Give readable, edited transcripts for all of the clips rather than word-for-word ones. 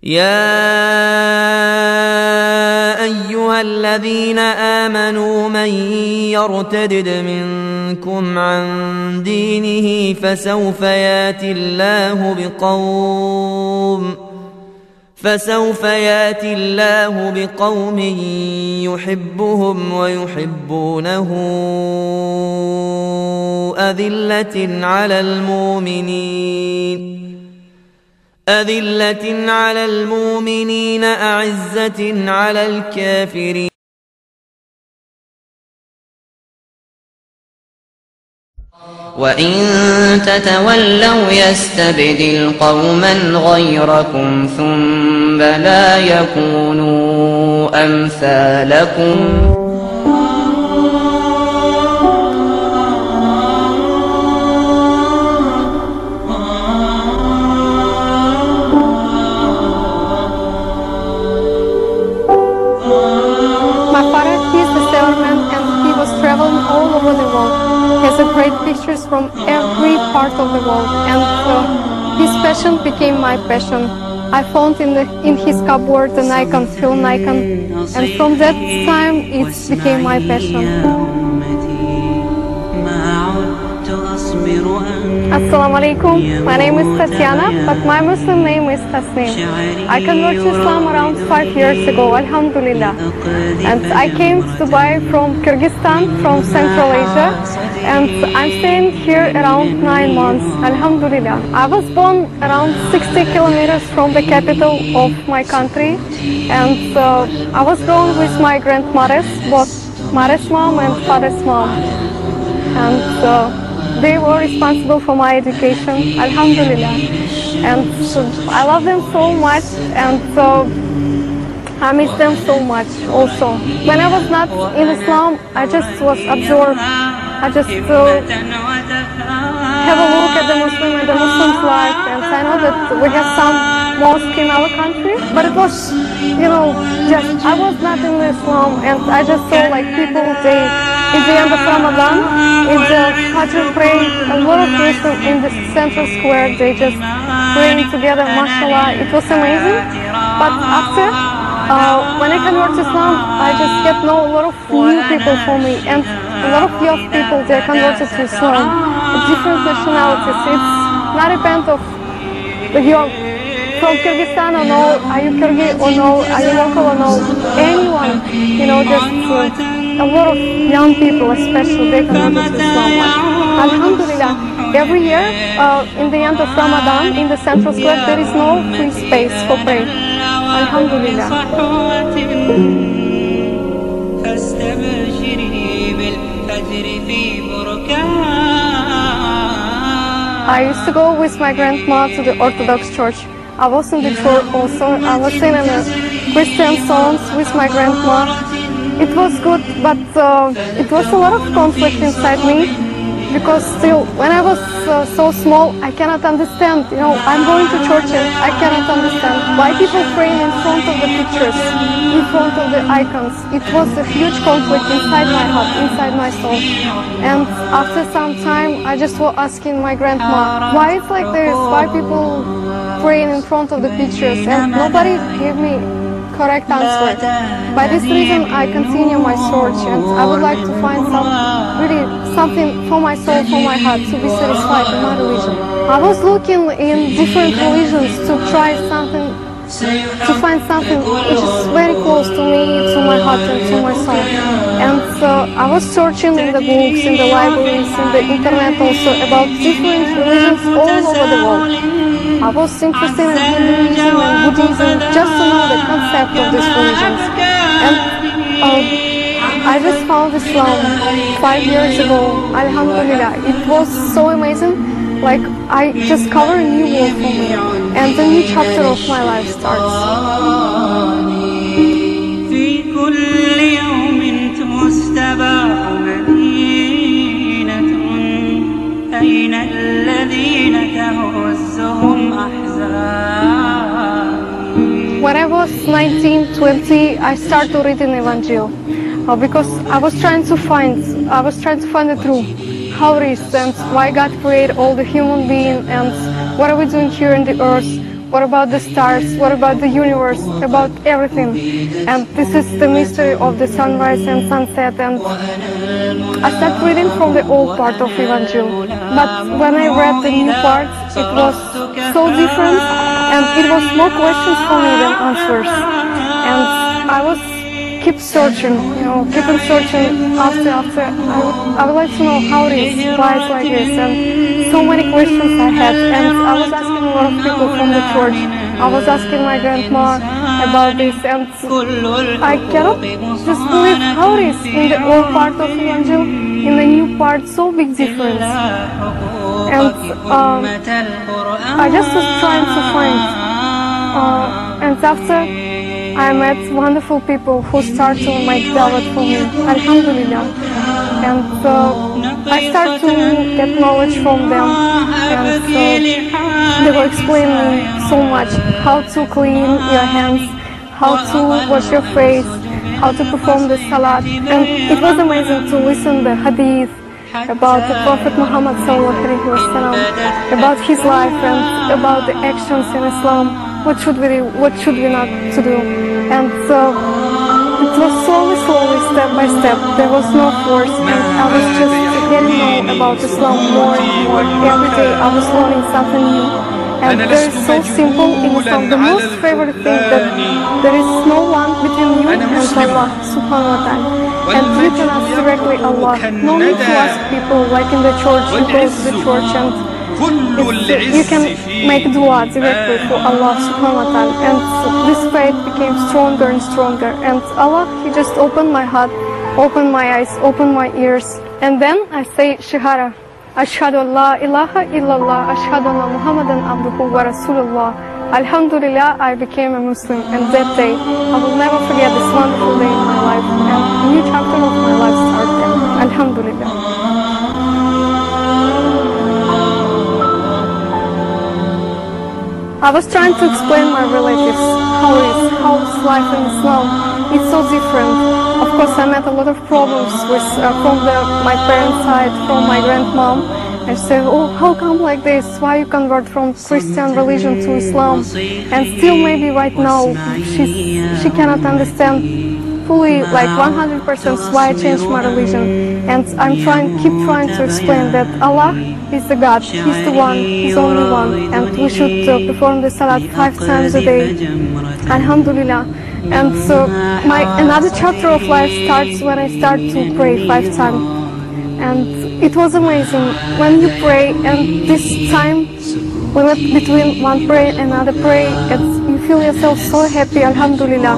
يا أيها الذين آمنوا من يرتدد منكم عن دينه فسوف ياتي الله بقوم يحبهم ويحبونه أذلة على المؤمنين أعزة على الكافرين. وإن تتولوا يستبدل قوما غيركم ثم لا يكونوا أمثالكم. Traveling all over the world. He has great pictures from every part of the world, and his passion became my passion. I found in his cupboard an icon, film icon, and from that time it became my passion. Assalamu alaikum. My name is Tatiana, but my Muslim name is Tasneem. I converted to Islam around 5 years ago, Alhamdulillah. And I came to Dubai from Kyrgyzstan, from Central Asia, and I'm staying here around 9 months, Alhamdulillah. I was born around 60 kilometers from the capital of my country, and I was grown with my grandmothers, both mother's mom and father's mom. And they were responsible for my education, Alhamdulillah. And I love them so much, and I miss them so much also. When I was not in Islam, I just was absorbed. I just have a look at the Muslim and the Muslim's life, and I know that we have some mosque in our country, but it was, just, I was not in Islam, and I just saw like people, in the end of Ramadan, in the Fajr prayer, a lot of Muslims in the central square, they just praying together, mashallah, it was amazing. But after, when I converted to Islam, I just get to know a lot of new people for me, and a lot of young people, they converted to Islam, different nationalities. It's not a depend of you're from Kyrgyzstan or no, are you Kyrgyz or no, are you local or no, anyone, just a lot of young people especially, they converted to Islam. Alhamdulillah, every year in the end of Ramadan, in the central square, there is no free space for prayer. Alhamdulillah. I used to go with my grandma to the Orthodox church. I was in the church also. I was singing Christian songs with my grandma. It was good, but it was a lot of conflict inside me, because still, when I was so small, I cannot understand. I'm going to church and I cannot understand why people praying in front of the pictures, in front of the icons. It was a huge conflict inside my heart, inside my soul. And after some time, I just was asking my grandma, why it's like this? Why people praying in front of the pictures? And nobody gave me correct answer. By this reason, I continue my search, and I would like to find something for my soul, for my heart, to be satisfied in my religion. I was looking in different religions to try something, to find something which is very close to me, to my heart and to my soul. And I was searching in the books, in the libraries, in the internet also, about different religions all over the world. I was interested in Hinduism and Buddhism, just to know the concept of these religions. And I just found Islam 5 years ago, Alhamdulillah. It was so amazing, like I just covered a new world for me, and a new chapter of my life starts. أين الذين تهزهم أحزاني. When I was 19, 20, I started reading Evangel because I was trying to find the truth, how it is, and why God created all the human beings, and what are we doing here on the earth, what about the stars, what about the universe, about everything. And this is the mystery of the sunrise and sunset. And I started reading from the old part of Evangel, but when I read the new parts, it was so different, and it was more questions for me than answers. And I was keep searching, keeping searching after. I would like to know how it is, why it's like this, and so many questions I had. And I was asking a lot of people from the church. I was asking my grandma about this, and I cannot just believe how it is in the old part of Evangel, in the new part, so big difference. And I just was trying to find, and after I met wonderful people who start to make dawah for me, alhamdulillah. And I start to get knowledge from them, and they were explaining so much how to clean your hands, how to wash your face, how to perform the salat. And it was amazing to listen the hadith about the Prophet Muhammad ﷺ, about his life and about the actions in Islam. What should we do, what should we not to do. And it was slowly, step by step. There was no force, and I was just getting to know about Islam more and more. Every day I was learning something new. And there is so simple in Islam. The most favorite thing that there is no one between you and Allah subhanahu wa ta'ala. And you can ask directly Allah. No need to ask people like in the church. You go to the church and you can make dua directly for Allah subhanahu wa ta'ala. And this faith became stronger and stronger. And Allah, He just opened my heart, opened my eyes, opened my ears. And then I say shahada. Ashhadu an la ilaha illallah, ashhadu anna Muhammadan abduhu wa rasulullah. Alhamdulillah, I became a Muslim, and that day, I will never forget this wonderful day in my life, and a new chapter of my life started. Alhamdulillah. I was trying to explain my relatives how is life in Islam. It's so different. Of course, I met a lot of problems with from my parents' side, from my grandmom. And she said, "Oh, how come like this? Why you convert from Christian religion to Islam?" And still, maybe right now, she cannot understand fully, like 100% why I changed my religion. And I'm keep trying to explain that Allah is the God, He's the one, He's only one, and we should perform the salat 5 times a day. Alhamdulillah. And so another chapter of life starts when I start to pray 5 times. And it was amazing when you pray, and this time between one prayer and another prayer, you feel yourself so happy. Alhamdulillah.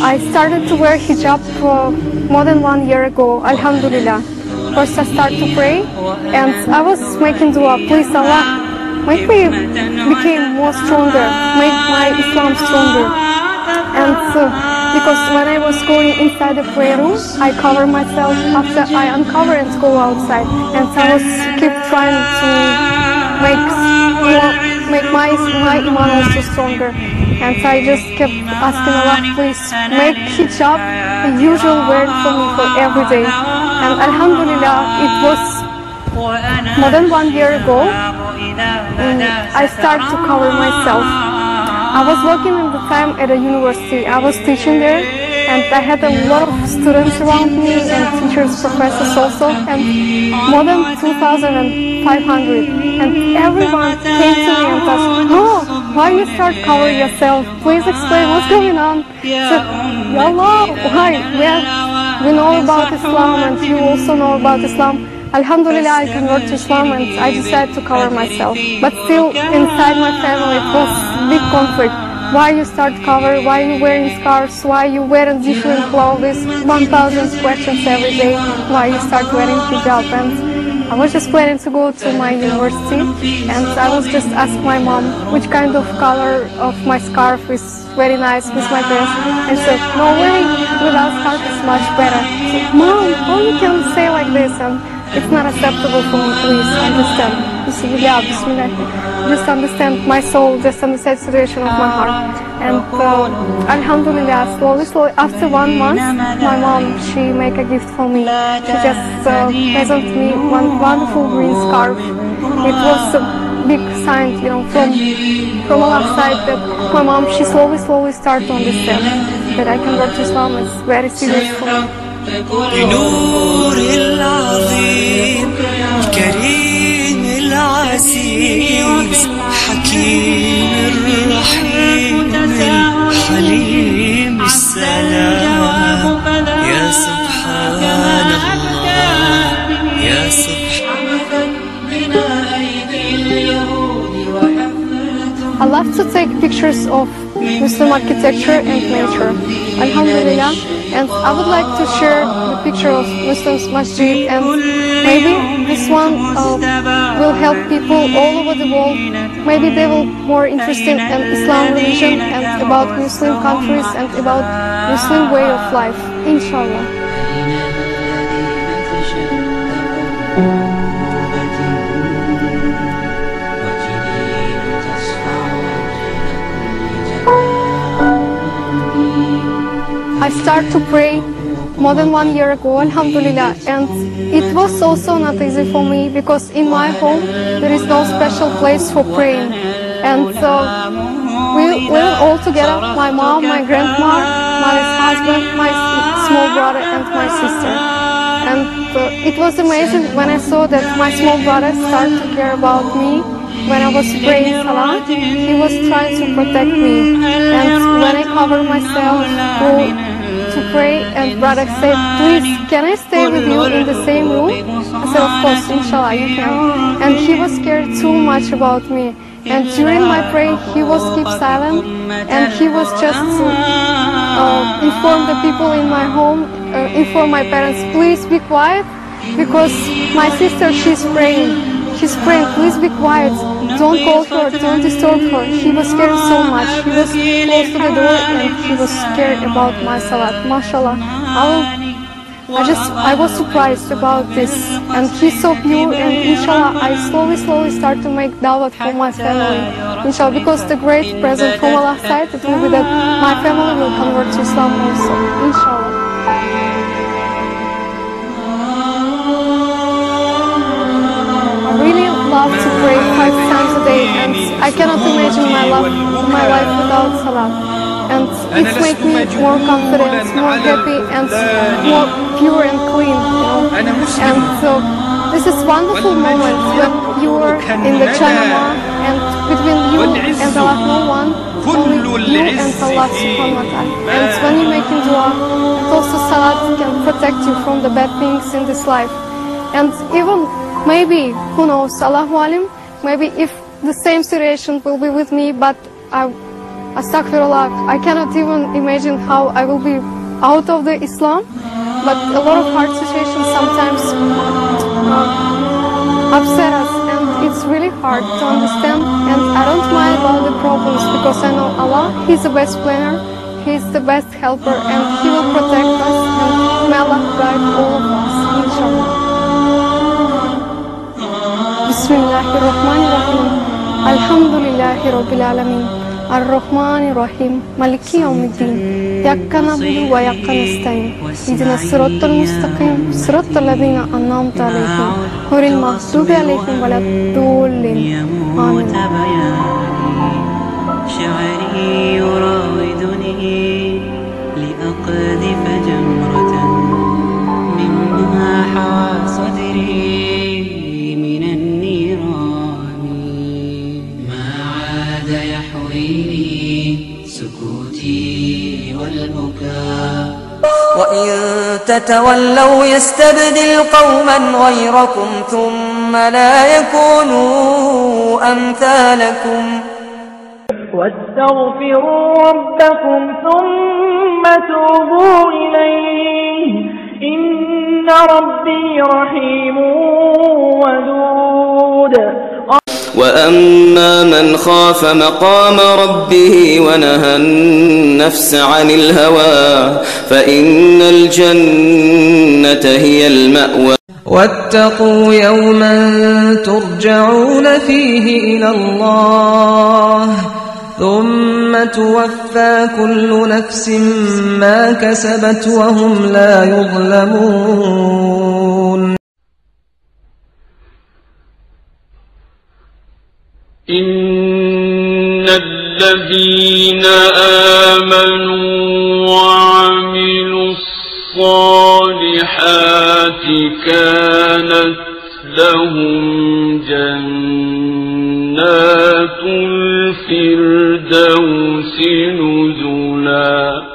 I started to wear hijab for more than 1 year ago. Alhamdulillah. First I started to pray, and I was making dua, please Allah, make me become more stronger, make my Islam stronger. And because when I was going inside the prayer room, I cover myself. After I uncover and go outside, and I was keep trying to make my iman also stronger. And I just kept asking Allah, please make hijab the usual word for me for every day. And Alhamdulillah, it was more than 1 year ago, I started to cover myself. I was working at the time at a university. I was teaching there, and I had a lot of students around me, and teachers, professors also, and more than 2,500. And everyone came to me and asked, "Oh, why you start covering yourself? Please explain what's going on." I said, "Ya Allah, why? We know about Islam, and you also know about Islam." Alhamdulillah, I converted to Islam, and I decided to cover myself. But still, inside my family, it was big conflict. Why you start cover? Why you wearing scarves? Why you wearing different clothes? 1,000 questions every day. Why you start wearing hijab? And I was just planning to go to my university, and I was just asking my mom which kind of color of my scarf is very nice with my dress. And she said, "No way, without scarf is much better." I said, "Mom, how you can say like this? And it's not acceptable for me, please understand." Bismillah, Bismillah. Just understand my soul, just understand the situation of my heart. And Alhamdulillah, slowly, after 1 month, my mom, she make a gift for me. She just presented me one wonderful green scarf. It was a big sign, you know, from Allah's side that my mom, she slowly started to understand that I can work to Islam. It's very serious for me. بنور العظيم الكريم العزيز حكيم الرحيم الحليم السلام يا سبحان الله يا سبحان I love to take pictures of Muslim architecture and nature, Alhamdulillah, and I would like to share the picture of Muslim's masjid, and maybe this one will help people all over the world. Maybe they will more interested in Islam religion and about Muslim countries and about Muslim way of life, inshallah. I started to pray more than 1 year ago, Alhamdulillah, and it was also not easy for me because in my home there is no special place for praying, and we were all together, my mom, my grandma, my husband, my small brother and my sister, and it was amazing when I saw that my small brother started to care about me. When I was praying Salah, he was trying to protect me, and when I covered myself to pray, and brother said, please, can I stay with you in the same room? I said, of course, inshallah, you can. And he was scared too much about me. And during my prayer, he was keep silent, and he was just inform the people in my home, inform my parents, please be quiet, because my sister, she's praying. She's praying, please be quiet, don't call her, don't disturb her. He was scared so much, he was close to the door and he was scared about my salat, mashallah. I was surprised about this, and he's so pure, and inshallah I slowly start to make dawah for my family, inshallah, because the great present from Allah's side, it will be that my family will convert to Islam also, inshallah. I really love to pray 5 times a day, and I cannot imagine my life without salat. And it makes me more confident, more happy, and more pure and clean, you know. And so this is wonderful moment when you are in the Jannah, and between you and Allah, no one, only you and Allah subhanahu wa ta'ala. And when you're making dua, and also salat can protect you from the bad things in this life. And even maybe, who knows, Allahu Alim, maybe if the same situation will be with me, but Astaghfirullah, I cannot even imagine how I will be out of the Islam, but a lot of hard situations sometimes upset us, and it's really hard to understand, and I don't mind about the problems because I know Allah, He's the best planner, He's the best helper, and He will protect us, and may Allah guide all of us, inshallah. Bismillahirrahmanirrahim. Alhamdulillahi Rabbil Alameen. Ar-Rahman Ar-Rahim. Maliki Yawmiddin. Iyaka na'budu wa iyaka nasta'in. Ihdina as-siratal mustaqim. Siratal ladzina an'amta 'alaihim. Ghayril maghdubi 'alaihim waladdallin. Amin. شعري يراودني لأقذف جمرة مما حوى صدري من النيران ما عاد يحويني سكوتي والبكاء وإن تتولوا يستبدل قوما غيركم ثم لا يكونوا أمثالكم واستغفروا ربكم ثم توبوا إليه إن ربي رحيم ودود. وأما من خاف مقام ربه ونهى النفس عن الهوى فإن الجنة هي المأوى. واتقوا يوما ترجعون فيه إلى الله ثم توفى كل نفس ما كسبت وهم لا يظلمون. إن الذين آمنوا وعملوا الصالحات كانت لهم جنات الفردوس نزلا.